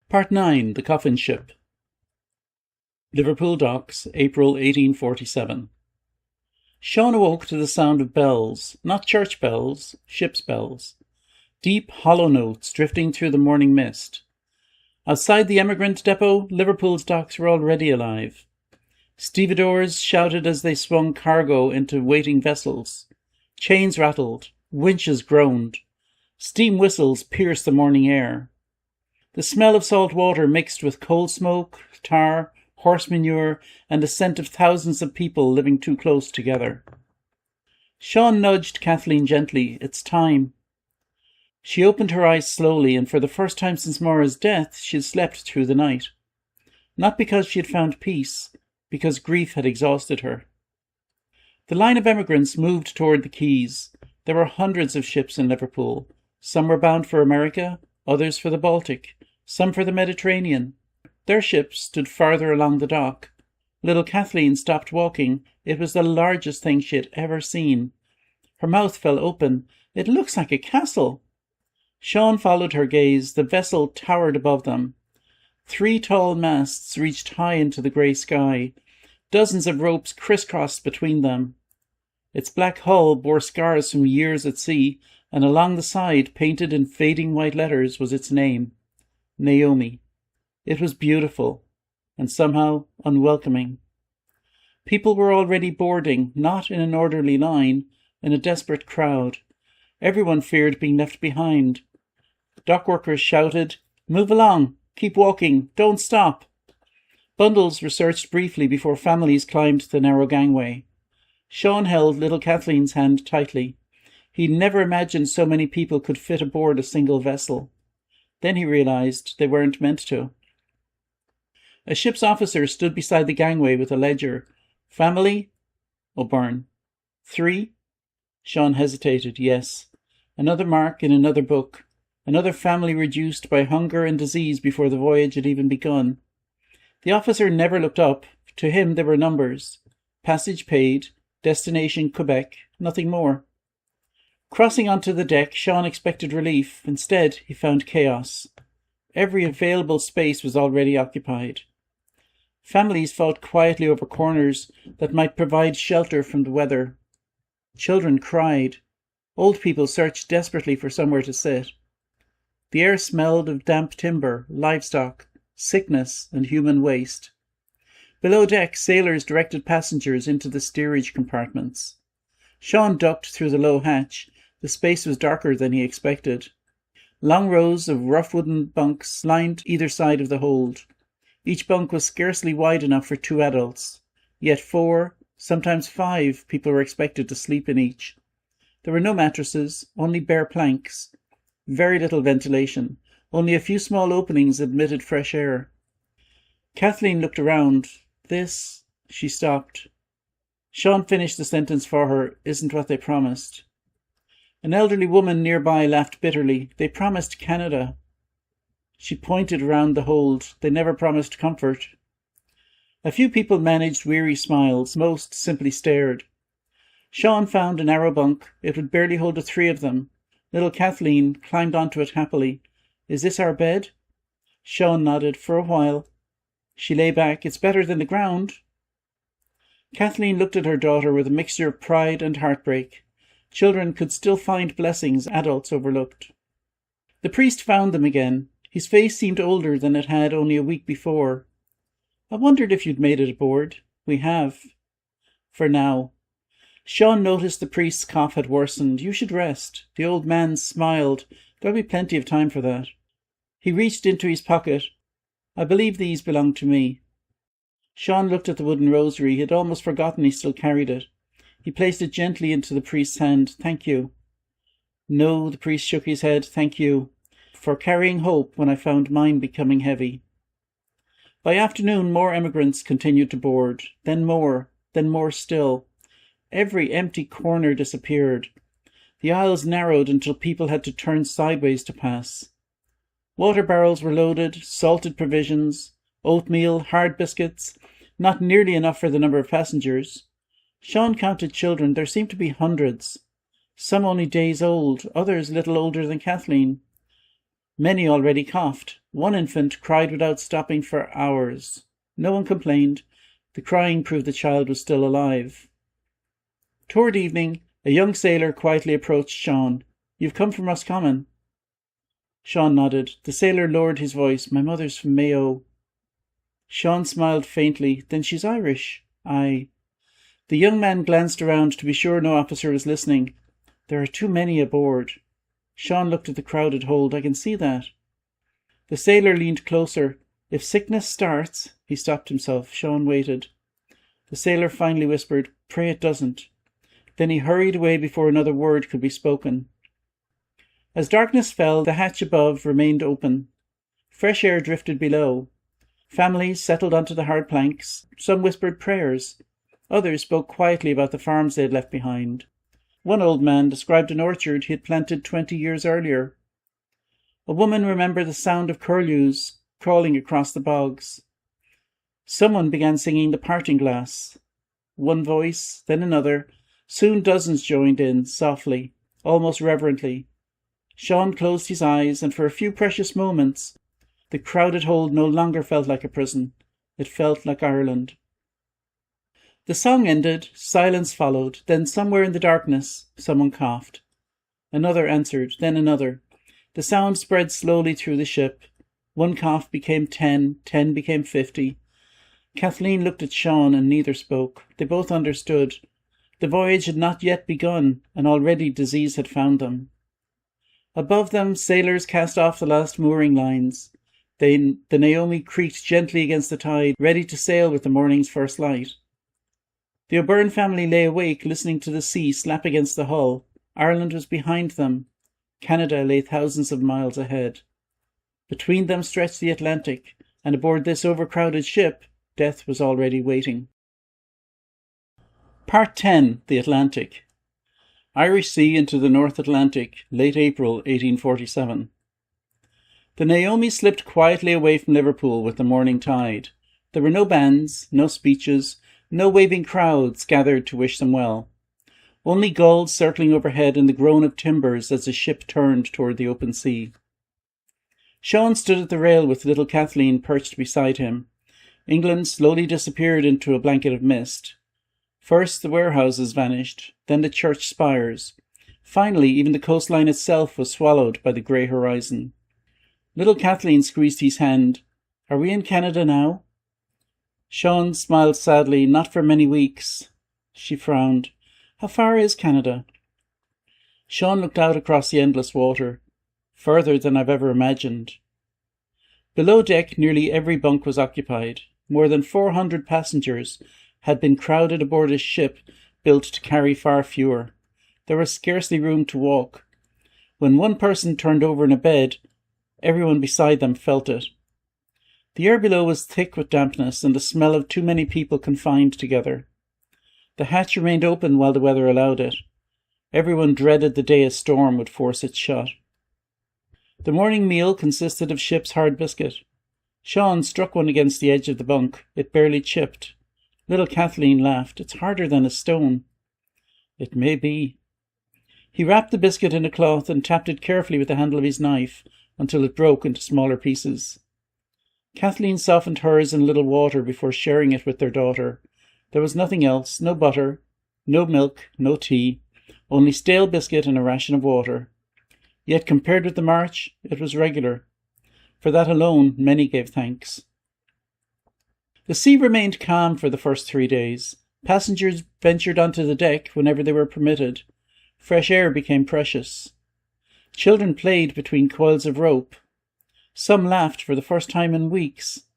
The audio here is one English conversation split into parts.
Part 9. The Coffin Ship. Liverpool Docks, April 1847. Sean awoke to the sound of bells, not church bells, ship's bells. Deep, hollow notes drifting through the morning mist. Outside the emigrant depot, Liverpool's docks were already alive. Stevedores shouted as they swung cargo into waiting vessels. Chains rattled, winches groaned. Steam whistles pierced the morning air. The smell of salt water mixed with coal smoke, tar, horse manure, and the scent of thousands of people living too close together. Sean nudged Kathleen gently. It's time. She opened her eyes slowly, and for the first time since Maura's death, she had slept through the night. Not because she had found peace, because grief had exhausted her. The line of emigrants moved toward the quays. There were hundreds of ships in Liverpool. Some were bound for America, others for the Baltic, some for the Mediterranean. Their ships stood farther along the dock. Little Kathleen stopped walking. It was the largest thing she had ever seen. Her mouth fell open. It looks like a castle. Sean followed her gaze. The vessel towered above them. 3 tall masts reached high into the grey sky. Dozens of ropes crisscrossed between them. Its black hull bore scars from years at sea, and along the side, painted in fading white letters, was its name, Naomi. It was beautiful, and somehow unwelcoming. People were already boarding, not in an orderly line, in a desperate crowd. Everyone feared being left behind. Dock workers shouted, "Move along! Keep walking! Don't stop!" Bundles were searched briefly before families climbed the narrow gangway. Sean held little Kathleen's hand tightly. He never imagined so many people could fit aboard a single vessel. Then he realized they weren't meant to. A ship's officer stood beside the gangway with a ledger. Family? O'Byrne. 3? Sean hesitated. Yes. Another mark in another book. Another family reduced by hunger and disease before the voyage had even begun. The officer never looked up. To him there were numbers. Passage paid. Destination Quebec. Nothing more. Crossing onto the deck, Sean expected relief. Instead, he found chaos. Every available space was already occupied. Families fought quietly over corners that might provide shelter from the weather. Children cried. Old people searched desperately for somewhere to sit. The air smelled of damp timber, livestock, sickness, and human waste. Below deck, sailors directed passengers into the steerage compartments. Sean ducked through the low hatch. The space was darker than he expected. Long rows of rough wooden bunks lined either side of the hold. Each bunk was scarcely wide enough for 2 adults. Yet 4, sometimes 5, people were expected to sleep in each. There were no mattresses, only bare planks. Very little ventilation. Only a few small openings admitted fresh air. Kathleen looked around. This... She stopped. Sean finished the sentence for her. Isn't what they promised. An elderly woman nearby laughed bitterly. They promised Canada. She pointed around the hold. They never promised comfort. A few people managed weary smiles. Most simply stared. Sean found a narrow bunk. It would barely hold the 3 of them. Little Kathleen climbed onto it happily. Is this our bed? Sean nodded. For a while. She lay back. It's better than the ground. Kathleen looked at her daughter with a mixture of pride and heartbreak. Children could still find blessings adults overlooked. The priest found them again. His face seemed older than it had only a week before. I wondered if you'd made it aboard. We have. For now. Sean noticed the priest's cough had worsened. You should rest. The old man smiled. There'll be plenty of time for that. He reached into his pocket. I believe these belong to me. Sean looked at the wooden rosary. He had almost forgotten he still carried it. He placed it gently into the priest's hand. Thank you. No, the priest shook his head. Thank you. For carrying hope when I found mine becoming heavy. By afternoon, more emigrants continued to board. Then more still. Every empty corner disappeared. The aisles narrowed until people had to turn sideways to pass. Water barrels were loaded, salted provisions, oatmeal, hard biscuits, not nearly enough for the number of passengers. Sean counted children. There seemed to be hundreds. Some only days old, others little older than Kathleen. Many already coughed. One infant cried without stopping for hours. No one complained. The crying proved the child was still alive. Toward evening, a young sailor quietly approached Sean. "You've come from Roscommon." Sean nodded. The sailor lowered his voice. "My mother's from Mayo." Sean smiled faintly. "Then she's Irish." "Aye." The young man glanced around to be sure no officer was listening. "There are too many aboard." Sean looked at the crowded hold. "I can see that." The sailor leaned closer. "If sickness starts—" He stopped himself. Sean waited. The sailor finally whispered, "Pray it doesn't." Then he hurried away before another word could be spoken. As darkness fell, the hatch above remained open. Fresh air drifted below. Families settled onto the hard planks. Some whispered prayers. Others spoke quietly about the farms they had left behind. One old man described an orchard he had planted 20 years earlier. A woman remembered the sound of curlews crawling across the bogs. Someone began singing the parting glass. One voice, then another. Soon dozens joined in, softly, almost reverently. Sean closed his eyes, and for a few precious moments, the crowded hold no longer felt like a prison. It felt like Ireland. The song ended, silence followed, then somewhere in the darkness, someone coughed. Another answered, then another. The sound spread slowly through the ship. One cough became 10, 10 became 50. Kathleen looked at Sean, and neither spoke. They both understood. The voyage had not yet begun, and already disease had found them. Above them, sailors cast off the last mooring lines. The Naomi creaked gently against the tide, ready to sail with the morning's first light. The O'Byrne family lay awake, listening to the sea slap against the hull. Ireland was behind them. Canada lay thousands of miles ahead. Between them stretched the Atlantic, and aboard this overcrowded ship, death was already waiting. Part 10. The Atlantic. Irish Sea into the North Atlantic, late April 1847. The Naomi slipped quietly away from Liverpool with the morning tide. There were no bands, no speeches, no waving crowds gathered to wish them well. Only gulls circling overhead and the groan of timbers as the ship turned toward the open sea. Sean stood at the rail with little Kathleen perched beside him. England slowly disappeared into a blanket of mist. First the warehouses vanished, then the church spires. Finally, even the coastline itself was swallowed by the grey horizon. Little Kathleen squeezed his hand. "Are we in Canada now?" Sean smiled sadly. "Not for many weeks." She frowned. "How far is Canada?" Sean looked out across the endless water. "Further than I've ever imagined." Below deck, nearly every bunk was occupied. More than 400 passengers had been crowded aboard a ship built to carry far fewer. There was scarcely room to walk. When one person turned over in a bed, everyone beside them felt it. The air below was thick with dampness and the smell of too many people confined together. The hatch remained open while the weather allowed it. Everyone dreaded the day a storm would force it shut. The morning meal consisted of ship's hard biscuit. Sean struck one against the edge of the bunk. It barely chipped. Little Kathleen laughed. "It's harder than a stone." "It may be." He wrapped the biscuit in a cloth and tapped it carefully with the handle of his knife until it broke into smaller pieces. Kathleen softened hers in a little water before sharing it with their daughter. There was nothing else, no butter, no milk, no tea, only stale biscuit and a ration of water. Yet compared with the march, it was regular. For that alone, many gave thanks. The sea remained calm for the first 3 days. Passengers ventured onto the deck whenever they were permitted. Fresh air became precious. Children played between coils of rope. Some laughed for the first time in weeks.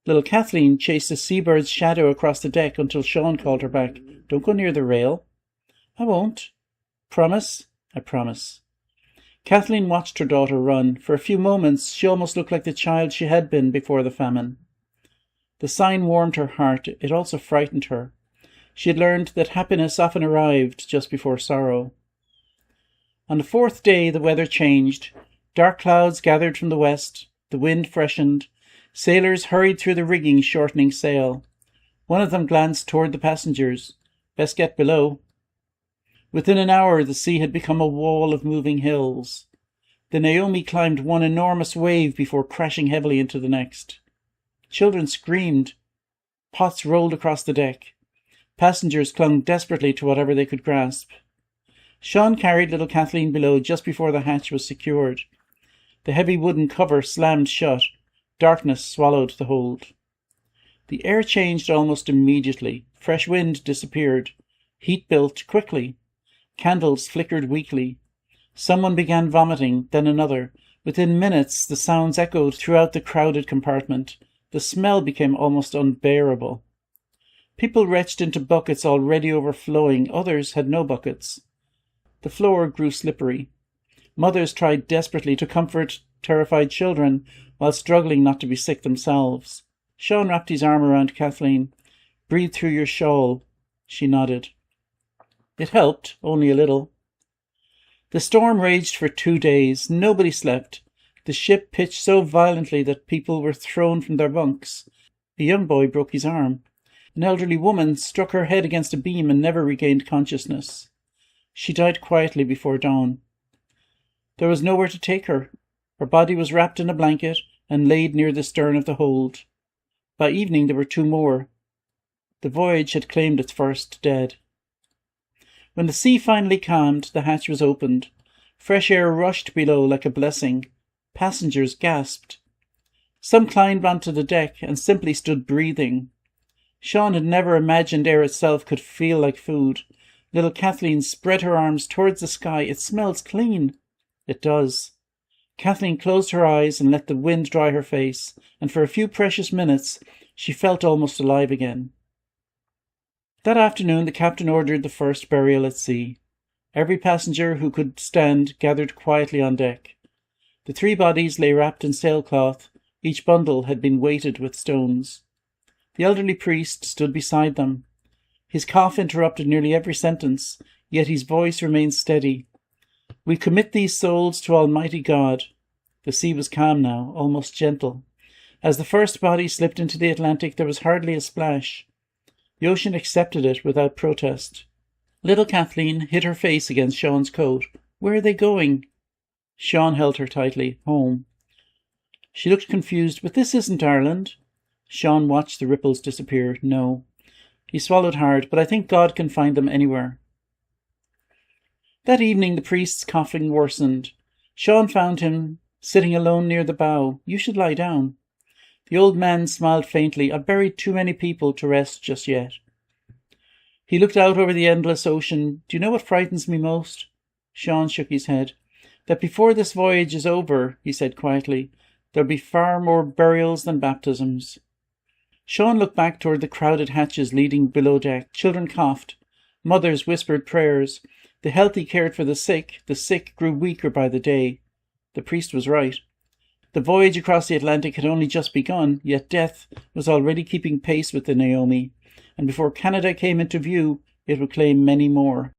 Little Kathleen chased a seabird's shadow across the deck until Sean called her back. "Don't go near the rail." "I won't." "Promise?" "I promise." Kathleen watched her daughter run. For a few moments, she almost looked like the child she had been before the famine. The sign warmed her heart. It also frightened her. She had learned that happiness often arrived just before sorrow. On the 4th day, the weather changed. Dark clouds gathered from the west. The wind freshened. Sailors hurried through the rigging, shortening sail. One of them glanced toward the passengers. "Best get below." Within an hour, the sea had become a wall of moving hills. The Naomi climbed one enormous wave before crashing heavily into the next. Children screamed. Pots rolled across the deck. Passengers clung desperately to whatever they could grasp. Sean carried little Kathleen below just before the hatch was secured. The heavy wooden cover slammed shut. Darkness swallowed the hold. The air changed almost immediately. Fresh wind disappeared. Heat built quickly. Candles flickered weakly. Someone began vomiting, then another. Within minutes, the sounds echoed throughout the crowded compartment. The smell became almost unbearable. People retched into buckets already overflowing. Others had no buckets. The floor grew slippery. Mothers tried desperately to comfort terrified children while struggling not to be sick themselves. Sean wrapped his arm around Kathleen. "Breathe through your shawl." She nodded. It helped, only a little. The storm raged for 2 days. Nobody slept. The ship pitched so violently that people were thrown from their bunks. A young boy broke his arm. An elderly woman struck her head against a beam and never regained consciousness. She died quietly before dawn. There was nowhere to take her. Her body was wrapped in a blanket and laid near the stern of the hold. By evening there were 2 more. The voyage had claimed its first dead. When the sea finally calmed, the hatch was opened. Fresh air rushed below like a blessing. Passengers gasped. Some climbed onto the deck and simply stood breathing. Sean had never imagined air itself could feel like food. Little Kathleen spread her arms towards the sky. "It smells clean." "It does." Kathleen closed her eyes and let the wind dry her face, and for a few precious minutes she felt almost alive again. That afternoon the captain ordered the first burial at sea. Every passenger who could stand gathered quietly on deck. The 3 bodies lay wrapped in sailcloth. Each bundle had been weighted with stones. The elderly priest stood beside them. His cough interrupted nearly every sentence, yet his voice remained steady. "We commit these souls to Almighty God." The sea was calm now, almost gentle. As the first body slipped into the Atlantic, there was hardly a splash. The ocean accepted it without protest. Little Kathleen hid her face against Sean's coat. "Where are they going?" Sean held her tightly. "Home." She looked confused. "But this isn't Ireland." Sean watched the ripples disappear. "No." He swallowed hard. "But I think God can find them anywhere." That evening the priest's coughing worsened. Sean found him sitting alone near the bow. "You should lie down." The old man smiled faintly. "I've buried too many people to rest just yet." He looked out over the endless ocean. "Do you know what frightens me most?" Sean shook his head. "That before this voyage is over," he said quietly, "there'll be far more burials than baptisms." Sean looked back toward the crowded hatches leading below deck. Children coughed. Mothers whispered prayers. The healthy cared for the sick grew weaker by the day. The priest was right. The voyage across the Atlantic had only just begun, yet death was already keeping pace with the Naomi, and before Canada came into view, it would claim many more.